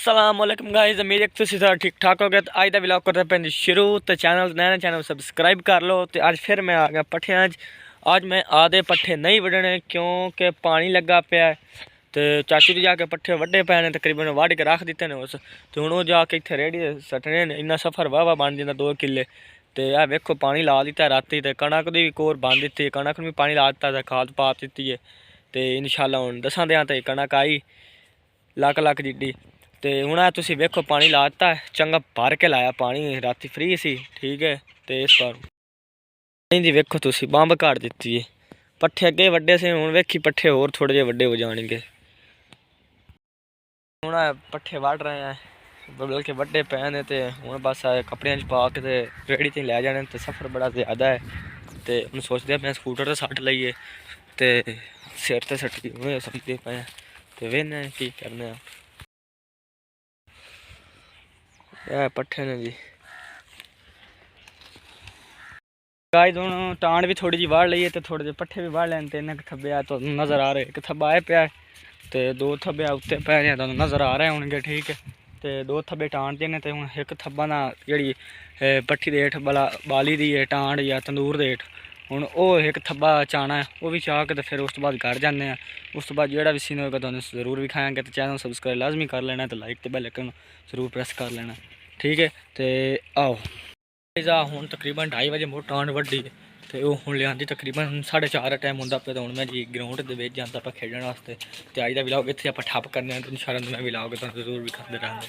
अस्सलाम वालेकुम गाइस, उम्मीद है तुसीं सारे ठीक ठाक हो गए। तो अज का व्लॉग करते हैं शुरू। तो चैनल सबसक्राइब कर लो। तो अज फिर मैं आ गया पट्ठियां। आज मैं आधे पट्ठे नहीं वड्ढने क्योंकि पानी लगा पाया। तो चाचू जी जाके पट्ठे वड्ढे पे ने, तकरीबन वढ़ के रख दिते ने उस। तो हुण जाके इत्थे रेड़ी सट्टने ने। इन्ना सफ़र वाह बन जाता 2 किले। तो यह वेखो पानी ला दिता राती। तो कणक की भी कोर बन दी, कणक में भी पानी ला दिता, खाद पा दी है। तो इंशाल्लाह हुण 10 दिनां ते कणक आई लक जिड्डी। तो हूँ तुम वेखो पानी ला दिता चंगा भर के लाया पानी, राती फ्री सी ठीक है। तो इस बार पानी की वेखो तुम बंब घट दी है। पट्ठे अगे वड्डे से, हूँ वेखी पट्ठे होर थोड़े जे वड्डे हो जाएंगे। हूँ पट्ठे वढ़ रहे हैं, बल्कि वड्डे पे ने। तो हूँ बस कपड़े पा के रेहड़ी ते लै जाने। तो सफ़र बड़ा ज़्यादा है। तो हम सोचते पे स्कूटर से सट लाइए, तो सिर ते सट्टी हुए समझते पे। तो वेने की करने पट्ठे ने जी। गाइस हूँ टांड भी थोड़ी जी वाड़ लीए, तो थोड़े जे पट्ठे भी वाड़ लैन। तो इन्ने थब्बे तो नज़र आ रहे, एक थब्बा आए पे, तो 2 थब्बे उत्ते पै रहे तो नज़र आ रहे होंगे ठीक है। तो 2 थब्बे टांड दे ने। तो हूँ एक थब्बा ना जी पट्ठी दे हेठ बाली दी है टांड या तंदूर दे हेठ। हूँ वो एक थब्बा चाना है, वो भी चाह के तो फिर उस तो बाद घर जाने। उस तो बाद जो भी सीन होगा तो जरूर भी खाएंगे। तो चैनल सबसक्राइब लाजमी कर लेना। तो लाइक तो बेल आइकन जरूर प्रेस कर लेना ठीक है। तो आओ हूँ तकरीबन 2:30 बजे मोट टांड वड्डी। तो हूँ लिया तकरीबन 4:30 टाइम होंगे पे। तो हूँ मैं जी ग्राउंड के जाता खेलने वास्ते। तो अज का व्लॉग इतने आप ठप करने। तो इंशाल्लाह मैं व्लॉग जरूर भी करते रहेंगे।